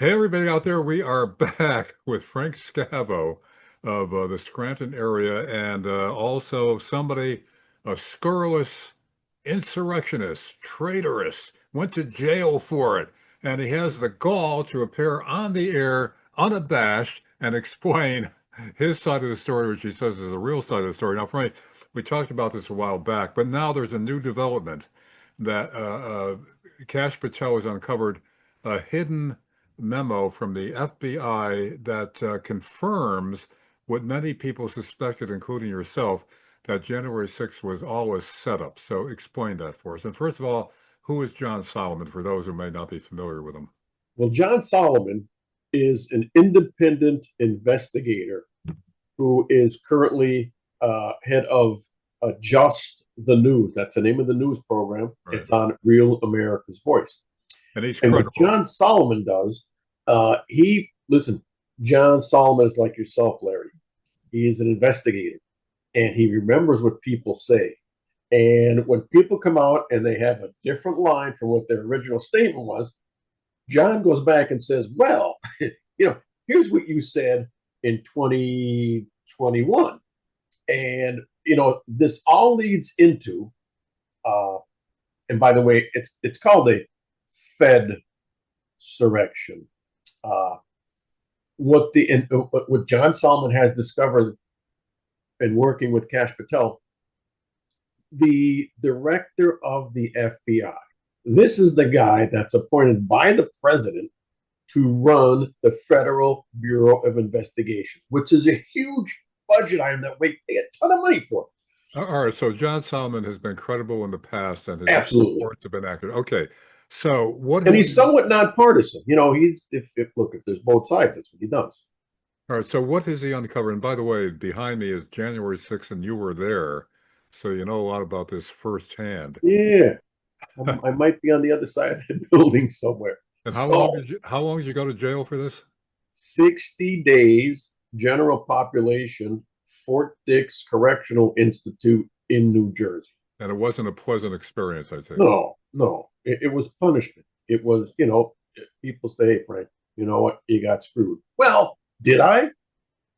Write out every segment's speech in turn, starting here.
Hey, everybody out there, we are back with Frank Scavo of the Scranton area and also somebody, a scurrilous insurrectionist, traitorous, went to jail for it. And he has the gall to appear on the air unabashed and explain his side of the story, which he says is the real side of the story. Now, Frank, we talked about this a while back, but now there's a new development that Cash Patel has uncovered a hidden memo from the FBI that confirms what many people suspected, including yourself, that January 6th was all a setup. So explain that for us. And first of all, who is John Solomon for those who may not be familiar with him? Well, John Solomon is an independent investigator who is currently head of Just the News. That's the name of the news program. Right. It's on Real America's Voice. And he's And what credible. John Solomon does, listen, John Solomon is like yourself, Larry. He is an investigator and he remembers what people say. And when people come out and they have a different line from what their original statement was, John goes back and says, well, here's what you said in 2021. And, this all leads into, uh, and by the way, it's called a Fed surrection. Uh, what John Solomon has discovered in working with Cash Patel, the director of the FBI. This is the guy that's appointed by the president to run the Federal Bureau of Investigation, which is a huge budget item that we pay a ton of money for. All right. So John Solomon has been credible in the past and his Absolutely. reports have been accurate. Okay. So what And has he's somewhat nonpartisan. He's if there's both sides, that's what he does. All right, so what has he uncovered? And by the way, behind me is January 6th, and you were there, so you know a lot about this firsthand. Yeah, I might be on the other side of the building somewhere. And how long So did you go to jail for this? 60 days, general population, Fort Dix Correctional Institute in New Jersey. And it wasn't a pleasant experience, I take it. No, no, it was punishment. It was, people say, hey, Frank, you know what? You got screwed. Well, did I?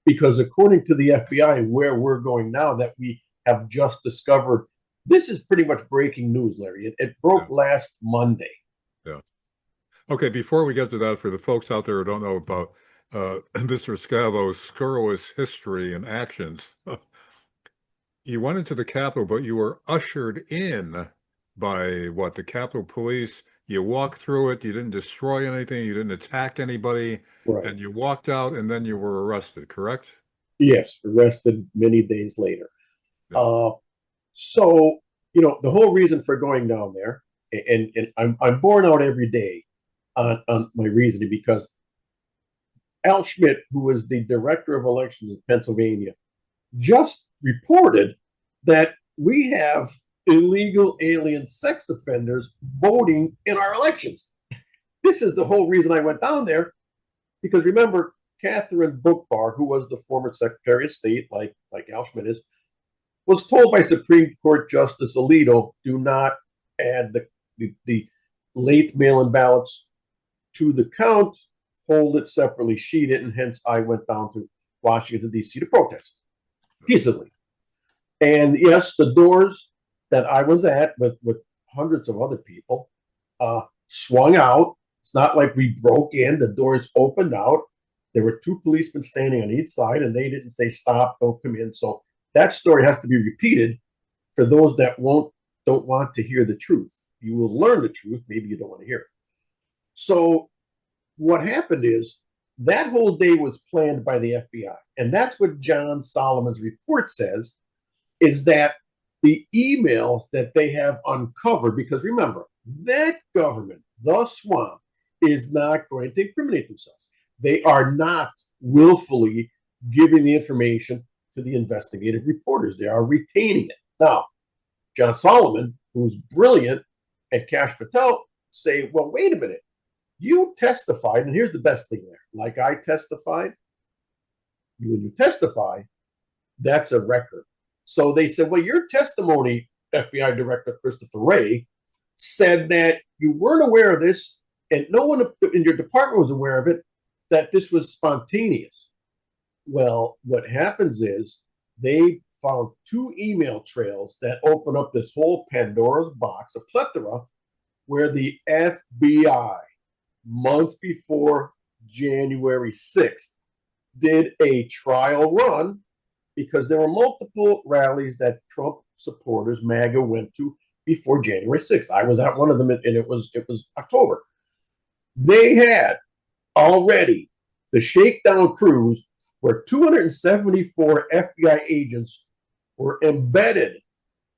Because according to the FBI, where we're going now, that we have just discovered, this is pretty much breaking news, Larry. It Yeah, broke last Monday. yeah. Okay, before we get to that, for the folks out there who don't know about Mr. Scavo's scurrilous history and actions, you went into the Capitol, but you were ushered in by what, the Capitol Police. You walked through it, you didn't destroy anything, you didn't attack anybody, Right. and you walked out and then you were arrested, correct? Yes, arrested many days later. Yeah. Uh, so, the whole reason for going down there, and I'm borne out every day on my reasoning because Al Schmidt, who is the director of elections in Pennsylvania, just reported that we have illegal alien sex offenders voting in our elections. This is the whole reason I went down there, because remember, Catherine Bookvar, who was the former Secretary of State, like Al Schmidt is, was told by Supreme Court Justice Alito, do not add the late mail-in ballots to the count, hold it separately, sheet it, and hence I went down to Washington, D.C. to protest peaceably. And yes, the doors that I was at with hundreds of other people swung out. It's not like we broke in, the doors opened out. There were two policemen standing on each side, and they didn't say, stop, don't come in. So that story has to be repeated for those that don't want to hear the truth. You will learn the truth, maybe you don't want to hear it. So what happened is that whole day was planned by the FBI. And that's what John Solomon's report says, is that the emails that they have uncovered, because remember, that government, the swamp, is not going to incriminate themselves. They are not willfully giving the information to the investigative reporters. They are retaining it. Now, John Solomon, who's brilliant, and Cash Patel say, well, wait a minute. You testified, and here's the best thing there. Like I testified, when you testify, that's a record. So they said, well, your testimony, FBI Director Christopher Wray, said that you weren't aware of this and no one in your department was aware of it, that this was spontaneous. Well, what happens is they found two email trails that open up this whole Pandora's box, a plethora, where the FBI, months before January 6th, did a trial run because there were multiple rallies that Trump supporters, MAGA, went to before January 6th. I was at one of them, and it was October. They had already the shakedown crews where 274 FBI agents were embedded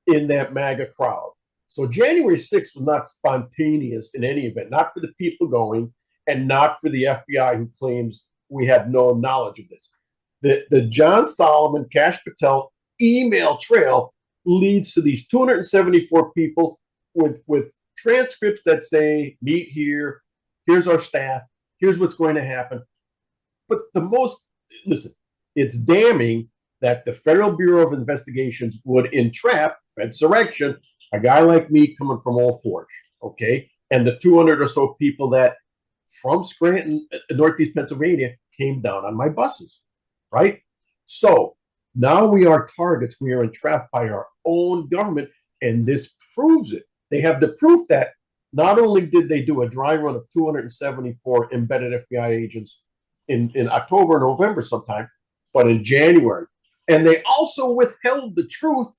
in that MAGA crowd. So January 6th was not spontaneous in any event, not for the people going and not for the FBI who claims we had no knowledge of this. The John Solomon, Cash Patel email trail leads to these 274 people with transcripts that say, meet here, here's our staff, here's what's going to happen. But listen, it's damning that the Federal Bureau of Investigations would entrap insurrection, a guy like me coming from Old Forge, okay, and the 200 or so people that from Scranton, Northeast Pennsylvania, came down on my buses, right? So now we are targets. We are entrapped by our own government, and this proves it. They have the proof that not only did they do a dry run of 274 embedded FBI agents in October, November sometime, but in January. And they also withheld the truth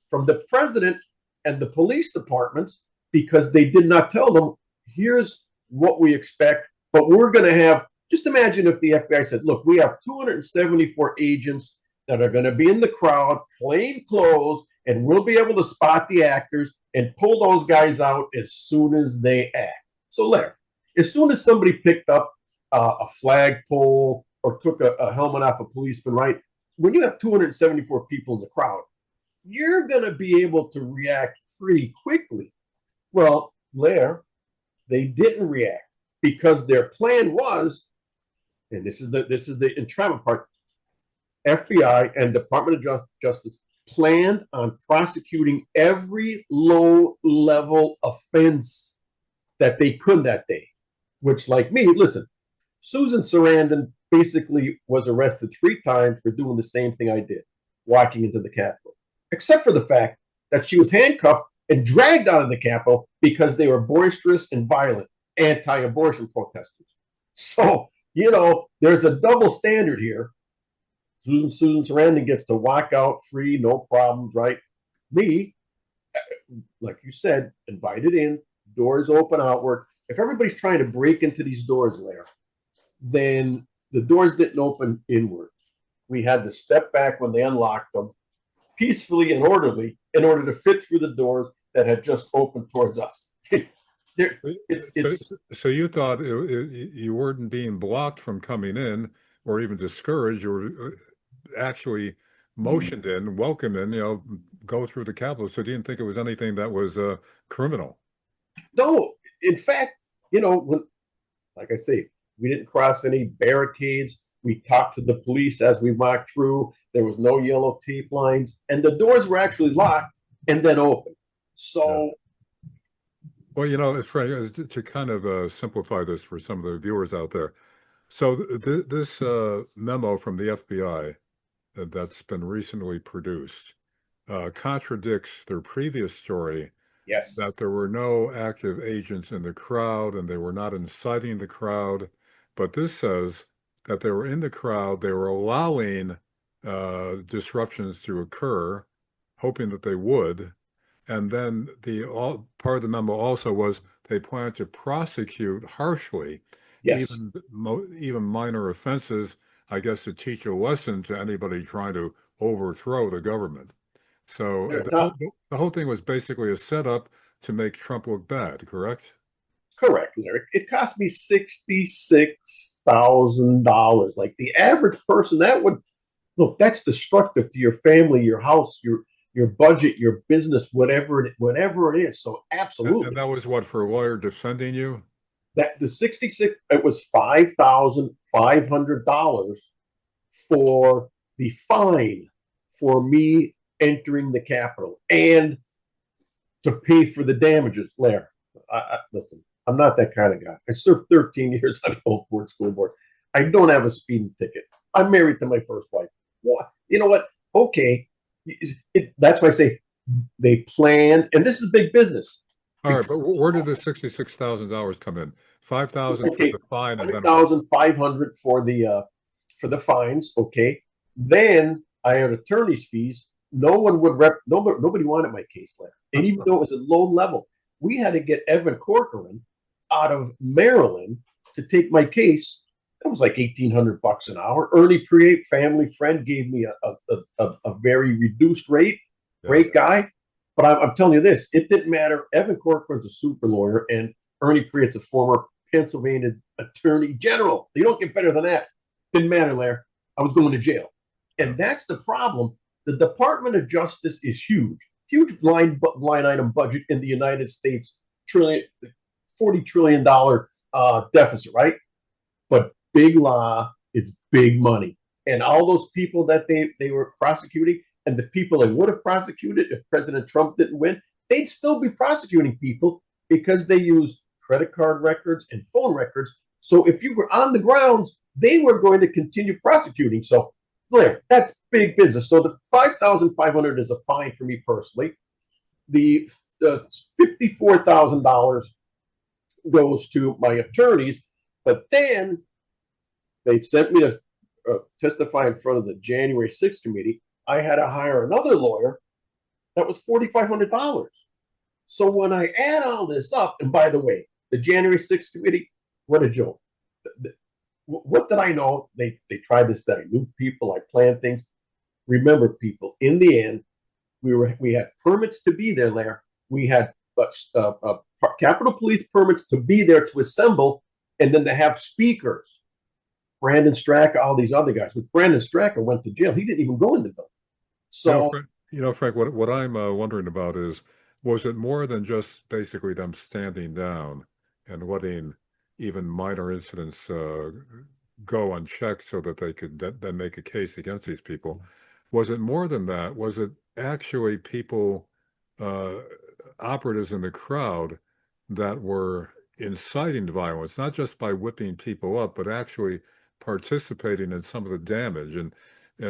from the president and the police departments because they did not tell them, here's what we expect, but we're going to have, just imagine if the FBI said, look, we have 274 agents that are going to be in the crowd, plain clothes, and we'll be able to spot the actors and pull those guys out as soon as they act. So, Larry, as soon as somebody picked up a flagpole or took a helmet off a policeman, right? When you have 274 people in the crowd, you're going to be able to react pretty quickly. Well, they didn't react because their plan was, and this is the entrapment part, FBI and Department of Justice planned on prosecuting every low-level offense that they could that day, which, like me, listen, Susan Sarandon basically was arrested 3 times for doing the same thing I did, walking into the Capitol, except for the fact that she was handcuffed and dragged out of the Capitol because they were boisterous and violent anti-abortion protesters. So, there's a double standard here. Susan Sarandon gets to walk out free, no problems, right? Me, like you said, invited in, doors open outward. If everybody's trying to break into these doors there, then the doors didn't open inward. We had to step back when they unlocked them peacefully and orderly in order to fit through the doors that had just opened towards us. So you thought you weren't being blocked from coming in or even discouraged. You were actually motioned in, welcomed in, go through the Capitol. So you didn't think it was anything that was criminal? No, in fact, like I say, we didn't cross any barricades. We talked to the police as we walked through. There was no yellow tape lines, and the doors were actually locked and then open. So, well, Frank, to kind of simplify this for some of the viewers out there. So this memo from the FBI that's been recently produced contradicts their previous story yes, that there were no active agents in the crowd and they were not inciting the crowd. But this says that they were in the crowd, they were allowing disruptions to occur, hoping that they would. And then part of the memo also was they plan to prosecute harshly, yes. even minor offenses, I guess, to teach a lesson to anybody trying to overthrow the government. So the whole thing was basically a setup to make Trump look bad, correct? Correct, Larry. It cost me $66,000. Like the average person, that would look. That's destructive to your family, your house, your budget, your business, whatever it is. So And absolutely, that was what, for a lawyer defending you? that the 66, it was $5,500 for the fine for me entering the Capitol and to pay for the damages. Larry, listen. I'm not that kind of guy. I served 13 years on the Old Ford School Board. I don't have a speeding ticket. I'm married to my first wife. What? You know what? Okay. That's why I say they planned, and this is big business. All right, but where did the $66,000 come in? 5,000 for Okay, the fine, and then what? 5,500 for the fines. Okay, then I had attorney's fees. No one would nobody wanted my case there, and even though it was a low level, we had to get Evan Corcoran out of Maryland to take my case. That was like $1,800 an hour. Ernie Priate, family friend, gave me a very reduced rate. Yeah. Great guy, but I'm telling you this: it didn't matter. Evan Corcoran's a super lawyer, and Ernie Priate's a former Pennsylvania Attorney General. You don't get better than that. Didn't matter, Lair. I was going to jail. Yeah. And that's the problem. The Department of Justice is huge, huge line item budget in the United States, $40 trillion deficit, right? But big law is big money. And all those people that they were prosecuting and the people they would have prosecuted if President Trump didn't win, they'd still be prosecuting people because they use credit card records and phone records. So if you were on the grounds, they were going to continue prosecuting. So, Blair, that's big business. So the 5,500 is a fine for me personally. The $54,000 goes to my attorneys, but then they sent me to testify in front of the January 6th committee. I had to hire another lawyer. That was $4,500. So when I add all this up, and by the way, the January 6th committee, what a joke. What did I know? They tried this, that I knew people, I planned things. Remember, people, in the end, we had permits to be there. We had Capitol Police permits to be there to assemble, and then to have speakers. Brandon Straka, all these other guys. With Brandon Straka went to jail. He didn't even go in the building. So, Frank, what I'm wondering about is, was it more than just basically them standing down and letting even minor incidents go unchecked so that they could then make a case against these people? Was it more than that? Was it actually people, uh, operatives in the crowd that were inciting violence, not just by whipping people up, but actually participating in some of the damage? And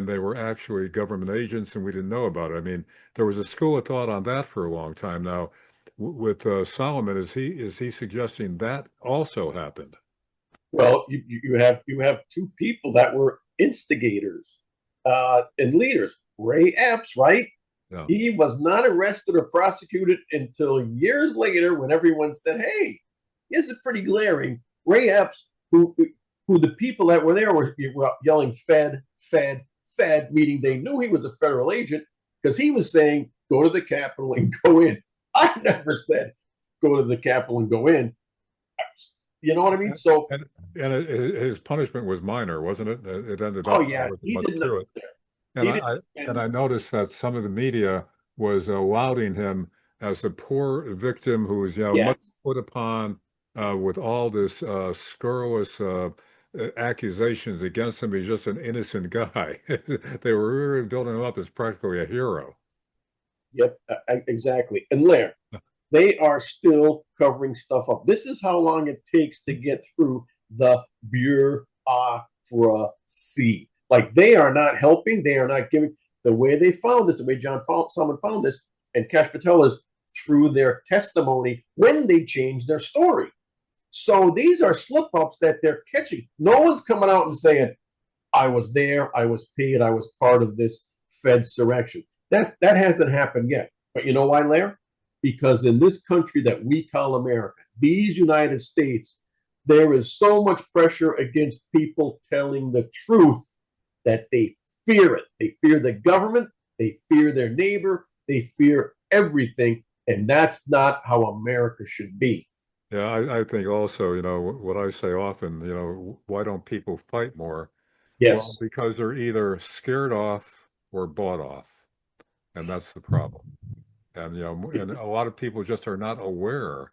they were actually government agents, and we didn't know about it. I mean, there was a school of thought on that for a long time. Now, with Solomon, is he suggesting that also happened? well, you have two people that were instigators and leaders. Ray Epps, right? Yeah. He was not arrested or prosecuted until years later when everyone said, "Hey, this is pretty glaring." Ray Epps, who the people that were there were yelling "Fed, Fed, Fed," meaning they knew he was a federal agent because he was saying, "Go to the Capitol and go in." I never said, "Go to the Capitol and go in." You know what I mean? So, And his punishment was minor, wasn't it? It ended oh up yeah, with he much did not. to it. And He didn't. I And noticed that some of the media was lauding him as the poor victim who was, much yes, put upon with all this scurrilous accusations against him. He's just an innocent guy. They were really building him up as practically a hero. yep, exactly. And Lair, they are still covering stuff up. This is how long it takes to get through the bureaucracy. Like they are not helping. They are not giving the way they found this, the way John Solomon found this, and Cash Patel is through their testimony when they changed their story. So these are slip ups that they're catching. No one's coming out and saying, I was there, I was paid, I was part of this Fed insurrection. That hasn't happened yet. But you know why, Lair? Because in this country that we call America, these United States, there is so much pressure against people telling the truth that they fear it. They fear the government, they fear their neighbor, they fear everything. And that's not how America should be. Yeah, I think also, what I say often, why don't people fight more? Well, Yes, because they're either scared off or bought off, and that's the problem. And and a lot of people just are not aware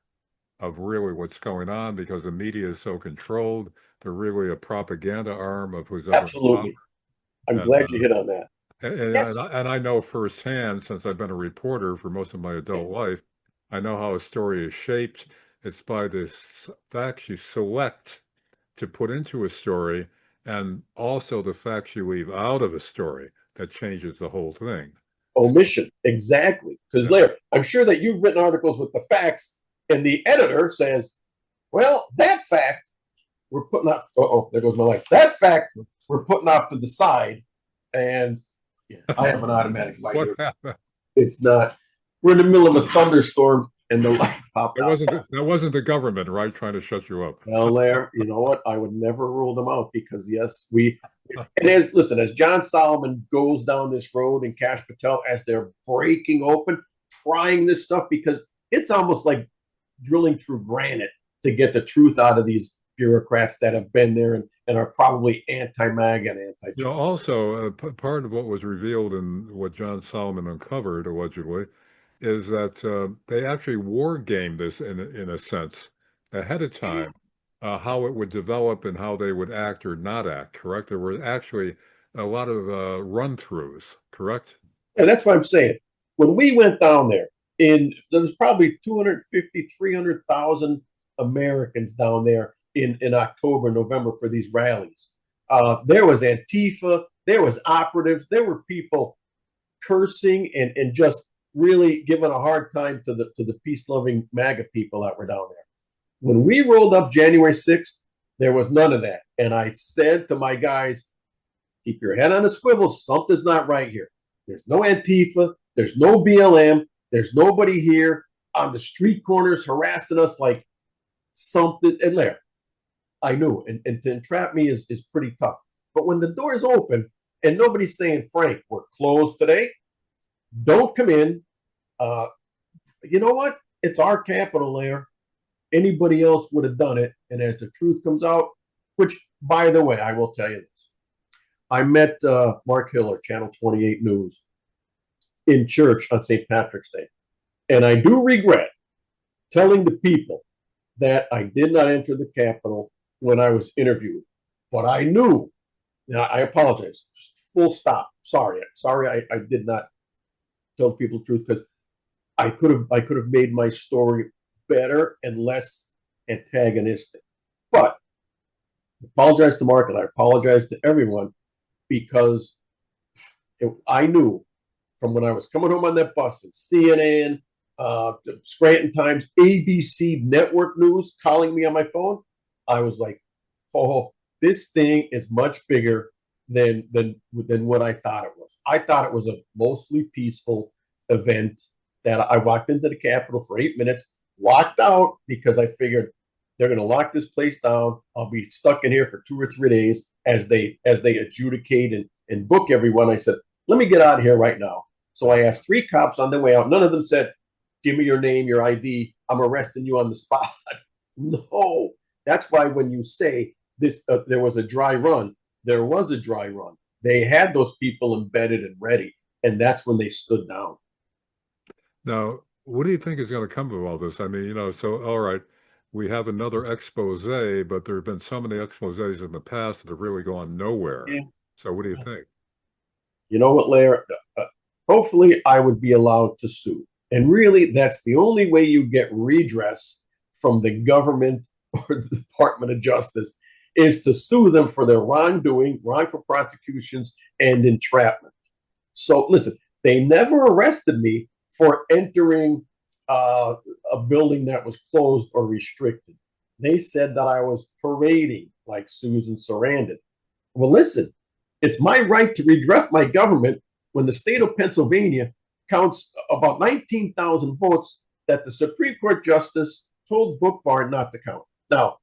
of really what's going on because the media is so controlled. They're really a propaganda arm of who's ever in power. absolutely. I'm And glad you hit on that. Yes. and I know firsthand, since I've been a reporter for most of my adult life, I know how a story is shaped. It's by the facts you select to put into a story and also the facts you leave out of a story that changes the whole thing. So, Omission, exactly. Because yeah. Larry, I'm sure that you've written articles with the facts, and the editor says, "Well, that fact we're putting off." Oh, there goes my life. That fact we're putting off to the side, and yeah, I have an automatic light What here. happened? It's not. We're in the middle of a thunderstorm, and the light popped out. That wasn't the government, right, trying to shut you up. Well, there, you know what? I would never rule them out because yes, we. And as listen, as John Solomon goes down this road and Cash Patel as they're breaking open, trying this stuff because it's almost like drilling through granite to get the truth out of these bureaucrats that have been there and are probably anti-MAG and anti-Trump. Also, part of what was revealed in what John Solomon uncovered, allegedly, is that they actually war gamed this in a sense ahead of time, how it would develop and how they would act or not act, correct? There were actually a lot of run-throughs, correct? And that's what I'm saying. When we went down there, there was probably 250, 300,000 Americans down there in October, November for these rallies. There was Antifa, there was operatives, there were people cursing and just really giving a hard time to the peace loving MAGA people that were down there. When we rolled up January 6th, there was none of that. And I said to my guys, keep your head on a swivel. Something's not right here. There's no Antifa. There's no BLM. There's nobody here on the street corners harassing us like something. And there, I knew. And to entrap me is pretty tough. But when the doors open and nobody's saying, Frank, we're closed today, don't come in. Uh, you know what? It's our capital there. Anybody else would have done it. And as the truth comes out, which, by the way, I will tell you this. I met Mark Hiller, Channel 28 News, in church on St. Patrick's Day. And I do regret telling the people that I did not enter the Capitol when I was interviewed. But I knew, now I apologize, full stop. Sorry, I did not tell people the truth because I could have made my story better and less antagonistic. But I apologize to Mark and I apologize to everyone because I knew from when I was coming home on that bus and CNN, the Scranton Times, ABC Network News calling me on my phone, I was like, oh, this thing is much bigger than what I thought it was. I thought it was a mostly peaceful event that I walked into the Capitol for 8 minutes, walked out because I figured they're going to lock this place down. I'll be stuck in here for 2 or 3 days as they adjudicate and book everyone. I said, let me get out of here right now. So I asked 3 cops on the way out. None of them said, give me your name, your ID. I'm arresting you on the spot. No, that's why when you say this, there was a dry run, there was a dry run. They had those people embedded and ready, and that's when they stood down. Now, what do you think is going to come of all this? I mean, so all right, we have another expose, but there have been so many exposés in the past that have really gone nowhere. Yeah. So what do you think? You know what, Larry? Hopefully, I would be allowed to sue. And really, that's the only way you get redress from the government or the Department of Justice is to sue them for their wrongdoing, wrongful prosecutions, and entrapment. So listen, they never arrested me for entering a building that was closed or restricted. They said that I was parading like Susan Sarandon. Well, listen, it's my right to redress my government when the state of Pennsylvania counts about 19,000 votes that the Supreme Court Justice told Bookvar not to count. Now,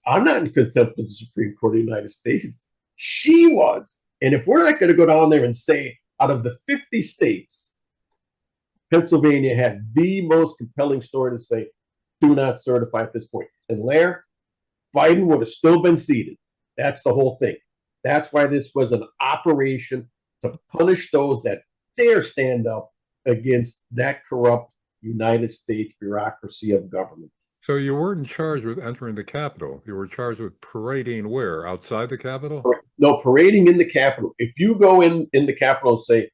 I'm not in contempt of the Supreme Court of the United States. She was. And if we're not going to go down there and say, out of the 50 states, Pennsylvania had the most compelling story to say, do not certify at this point. And Lair, Biden would have still been seated. That's the whole thing. That's why this was an operation to punish those that dare stand up against that corrupt United States bureaucracy of government. So you weren't charged with entering the Capitol. You were charged with parading where? Outside the Capitol? No, parading in the Capitol. If you go in the Capitol and say,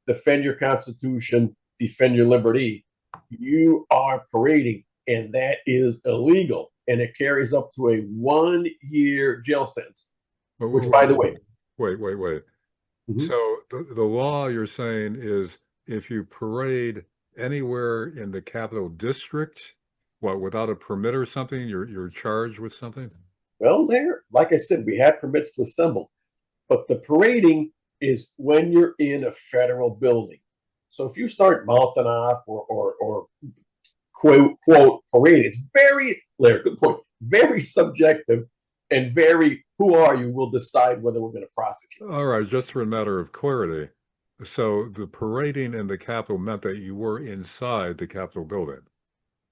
defend your Constitution, defend your liberty, you are parading. and that is illegal, and it carries up to a 1 year jail sentence. Wait, Which, by the way, wait. mhm. So the law you're saying is if you parade anywhere in the capital district, what, without a permit or something, you're charged with something? Well, there, like I said, we had permits to assemble, but the parading is when you're in a federal building. So if you start mouthing off or quote parade, it's very, Larry, good point, very subjective, and very who are you will decide whether we're going to prosecute. All right, just for a matter of clarity. So the parading in the Capitol meant that you were inside the Capitol building.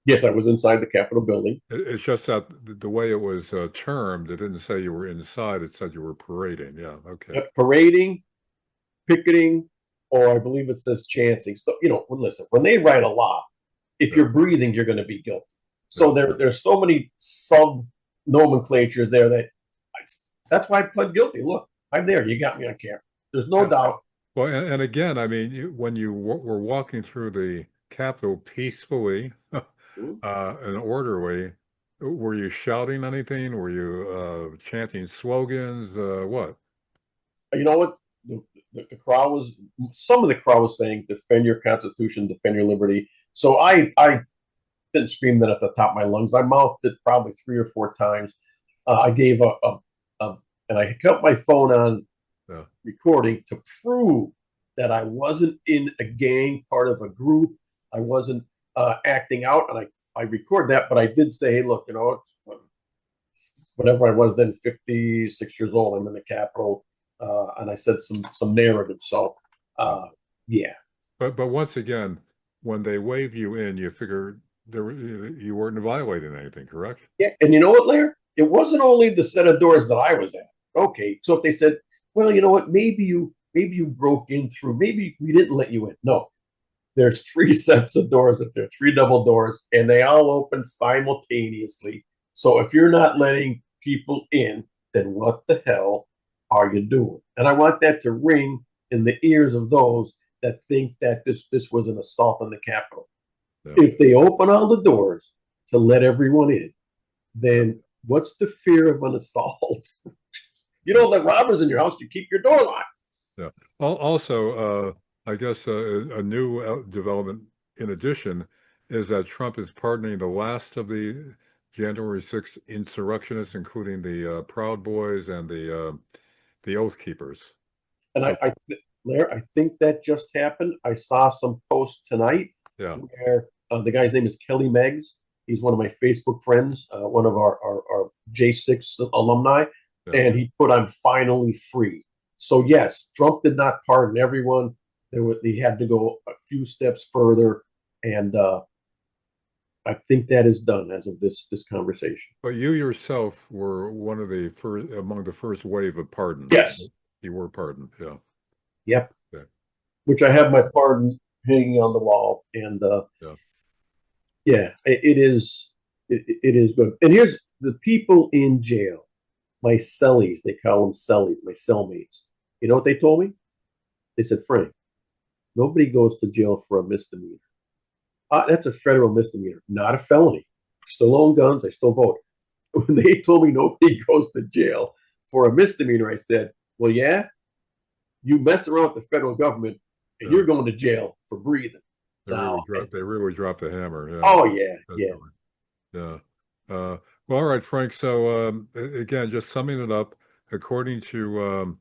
Yes, I was inside the Capitol building. It's just that the way it was termed, it didn't say you were inside, it said you were parading. Yeah, okay. Parading, picketing, or I believe it says chancing. So, listen, when they write a law, if Yeah, you're breathing, you're going to be guilty. yeah. So there's so many sub nomenclatures there that's why I pled guilty. Look, I'm there. You got me on camera. There's no Yeah. doubt. Well, and again, I mean, when you were walking through the Capitol peacefully and orderly, were you shouting anything? Were you chanting slogans? What? You know what? The crowd was, some of the crowd was saying, defend your Constitution, defend your liberty. So I didn't scream that at the top of my lungs. I mouthed it probably 3 or 4 times. I gave and I kept my phone on Yeah. recording to prove that I wasn't in a gang, part of a group. I wasn't acting out, and I record that. But I did say, hey, look, it's whatever I was then, 56 years old. I'm in the Capitol, and I said some narrative. So, Yeah. yeah. But once again, when they wave you in, you figure you weren't violating anything, correct? Yeah, and you know what, Lair? It wasn't only the set of doors that I was at. Okay, so if they said, well, you know what, maybe you broke in through, maybe we didn't let you in. No, there's three sets of doors up there, three double doors, and they all open simultaneously. So if you're not letting people in, then what the hell are you doing? And I want that to ring in the ears of those that think that this was an assault on the Capitol. Yeah. If they open all the doors to let everyone in, then what's the fear of an assault? You don't let robbers in your house, you keep your door locked. Yeah. Also, I guess a new development in addition is that Trump is pardoning the last of the January 6th insurrectionists, including the Proud Boys and the Oath Keepers. And So, Larry, I think that just happened. I saw some posts tonight yeah, where the guy's name is Kelly Meggs. He's one of my Facebook friends, one of our J6 alumni, yeah. and he put, I'm finally free. So, yes, Trump did not pardon everyone. He had to go a few steps further, and I think that is done as of this conversation. But you yourself were one of the first among the first wave of pardons. Yes. You were pardoned. Yeah. Yep. Yeah. Which I have my pardon hanging on the wall, and Yeah. yeah, it is good. And here's the people in jail, my cellies, they call them cellies, my cellmates. You know what they told me? They said, Frank, nobody goes to jail for a misdemeanor. That's a federal misdemeanor, not a felony. I still own guns. I still vote. When they told me nobody goes to jail for a misdemeanor, I said, well, yeah, you mess around with the federal government and Yeah. you're going to jail for breathing. Now, They really dropped the hammer. Yeah. oh, yeah, yeah. Definitely. Yeah. Well, all right, Frank. So again, just summing it up, according to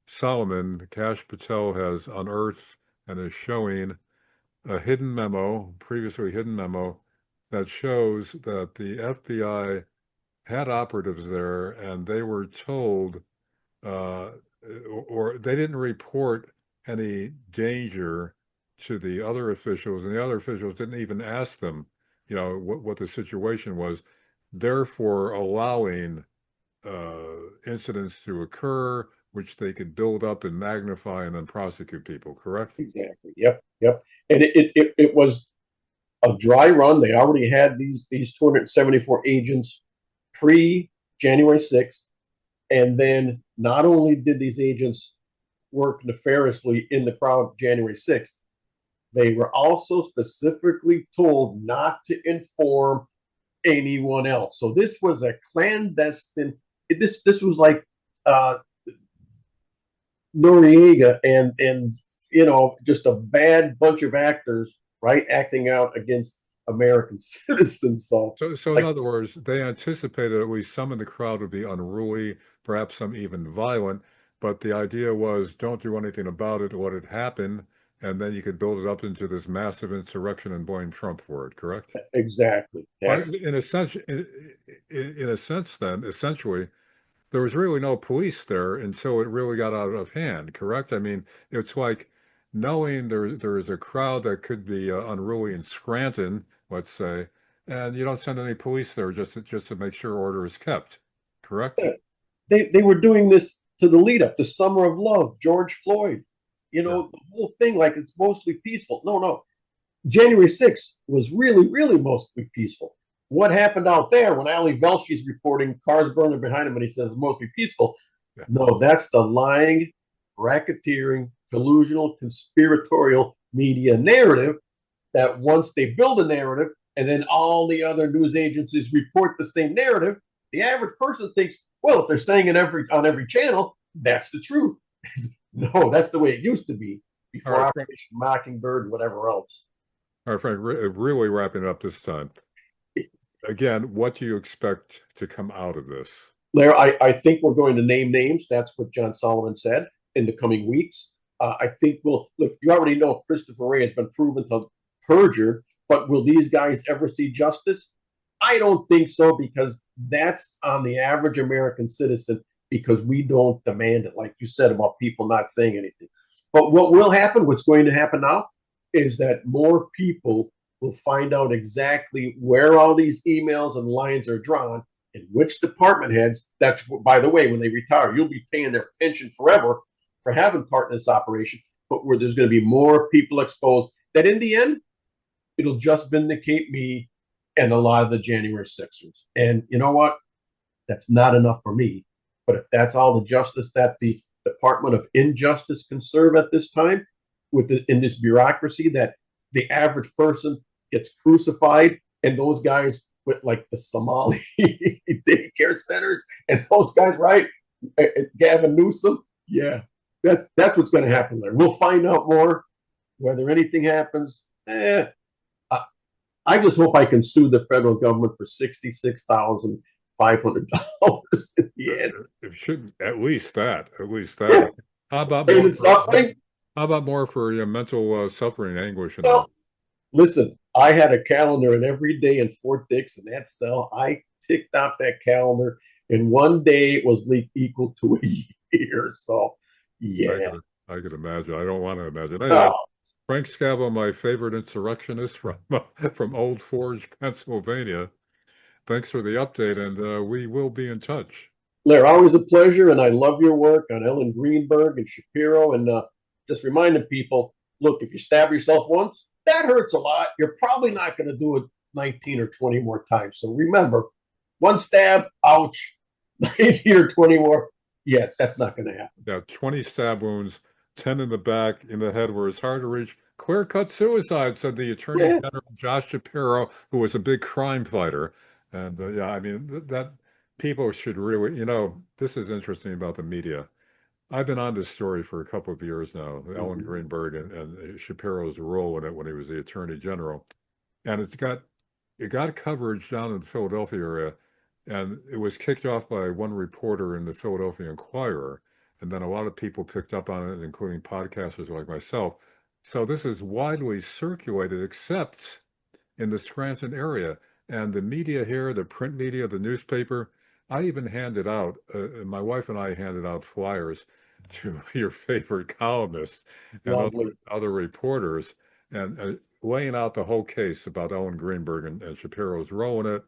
Solomon, Cash Patel has unearthed and is showing a hidden memo, previously hidden memo, that shows that the FBI had operatives there and they were told, uh, or they didn't report any danger to the other officials, and the other officials didn't even ask them, what the situation was, therefore allowing incidents to occur, which they could build up and magnify and then prosecute people, correct? Exactly. Yep. Yep. And it was a dry run. They already had these 274 agents pre January 6th. And then not only did these agents work nefariously in the crowd January 6th, they were also specifically told not to inform anyone else. So this was a clandestine. This was like uh, Noriega and just a bad bunch of actors, right, acting out against American citizens. So So in like other words, they anticipated at least some in the crowd would be unruly, perhaps some even violent, but the idea was don't do anything about it, let it happen, and then you could build it up into this massive insurrection and blame Trump for it, correct? exactly that's In a sense, in a sense, then essentially, there was really no police there until it really got out of hand, correct? I mean, it's like knowing there is a crowd that could be unruly in Scranton, let's say, and you don't send any police there just to make sure order is kept, correct? they were doing this to the lead up, the summer of love, George Floyd, Yeah. the whole thing like it's mostly peaceful. No, January 6th was really, really mostly peaceful. What happened out there when Ali Velshi's reporting cars burning behind him and he says mostly peaceful? Yeah. No, that's the lying, racketeering, collusional, conspiratorial media narrative that once they build a narrative and then all the other news agencies report the same narrative, the average person thinks, well, if they're saying it on every channel, that's the truth. No, that's the way it used to be All before right, Frank. Operation Mockingbird, whatever else. All right, Frank. Really wrapping it up this time. Again, what do you expect to come out of this? Larry, I think we're going to name names. That's what John Solomon said in the coming weeks. I think we'll look. You already know Christopher Wray has been proven to perjure, but will these guys ever see justice? I don't think so because that's on the average American citizen because we don't demand it, like you said about people not saying anything. But what will happen, what's going to happen now, is that more people will find out exactly where all these emails and lines are drawn and which department heads. That's, by the way, when they retire, you'll be paying their pension forever for having part in this operation. But where there's going to be more people exposed, that in the end, it'll just vindicate me and a lot of the January Sixers. And you know what? That's not enough for me. But if that's all the justice that the Department of Injustice can serve at this time, in this bureaucracy, that the average person gets crucified, and those guys with like the Somali daycare centers and those guys, right? Gavin Newsom, yeah, that's what's going to happen there. We'll find out more whether anything happens. I just hope I can sue the federal government for $66,500 in the end. It should at least that. At least Yeah, that. How about pain more and suffering. how about more for your mental suffering, anguish, and all? Well, listen, I had a calendar, and every day in Fort Dix and that cell, I ticked off that calendar, and one day it was equal to a year. So, I yeah. could I could imagine. I don't want to imagine. Anyway, Oh, Frank Scavo, my favorite insurrectionist from from Old Forge, Pennsylvania. Thanks for the update, and we will be in touch. Larry, always a pleasure, and I love your work on Ellen Greenberg and Shapiro. And just reminding people, look, if you stab yourself once, that hurts a lot. You're probably not going to do it 19 or 20 more times. So remember, one stab, ouch. 19 or 20 more, yeah, that's not going to happen. Yeah, 20 stab wounds, 10 in the back, in the head where it's hard to reach. Clear-cut suicide, said the Attorney Yeah, General Josh Shapiro, who was a big crime fighter. And yeah, I mean, that people should really, this is interesting about the media. I've been on this story for a couple of years now, Ellen mm-hmm. Greenberg and Shapiro's role in it when he was the Attorney General. And it got coverage down in the Philadelphia area, and it was kicked off by one reporter in the Philadelphia Inquirer, and then a lot of people picked up on it, including podcasters like myself. So this is widely circulated, except in the Scranton area. And the media here, the print media, the newspaper, I even handed out, my wife and I handed out flyers to your favorite columnists and Lovely. other reporters, and laying out the whole case about Owen Greenberg and Shapiro's role in it.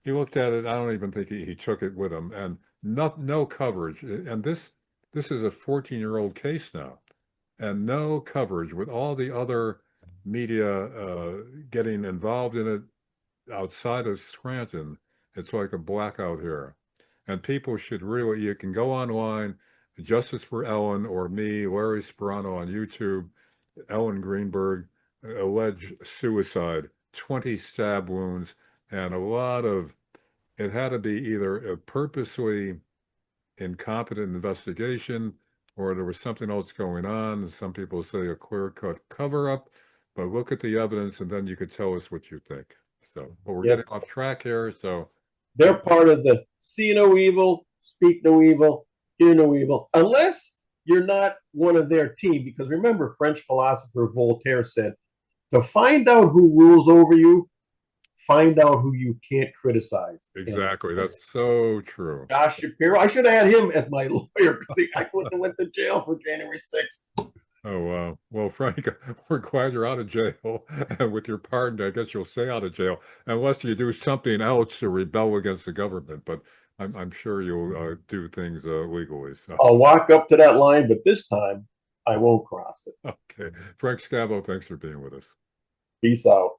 He looked at it. I don't even think he took it with him, and no coverage. And this is a 14-year-old case now, and no coverage with all the other media getting involved in it outside of Scranton. It's like a blackout here. And people should really, you can go online, Justice for Ellen or me, Larry Sparano on YouTube, Ellen Greenberg, alleged suicide, 20 stab wounds, and a lot of it had to be either a purposely incompetent investigation or there was something else going on. And some people say a clear-cut cover-up, but look at the evidence and then you could tell us what you think. So, but we're Yep. getting off track here. So, They're part of the see no evil, speak no evil, hear no evil, unless you're not one of their team. Because remember, French philosopher Voltaire said, to find out who rules over you, find out who you can't criticize. And exactly. That's so true. Josh Shapiro, I should have had him as my lawyer because I wouldn't have went to jail for January 6th. Oh, wow. Well, Frank, we're glad you're out of jail. And with your pardon, I guess you'll stay out of jail unless you do something else to rebel against the government. But I'm sure you'll do things legally. So, I'll walk up to that line, but this time I won't cross it. okay. Frank Scavo, thanks for being with us. Peace out.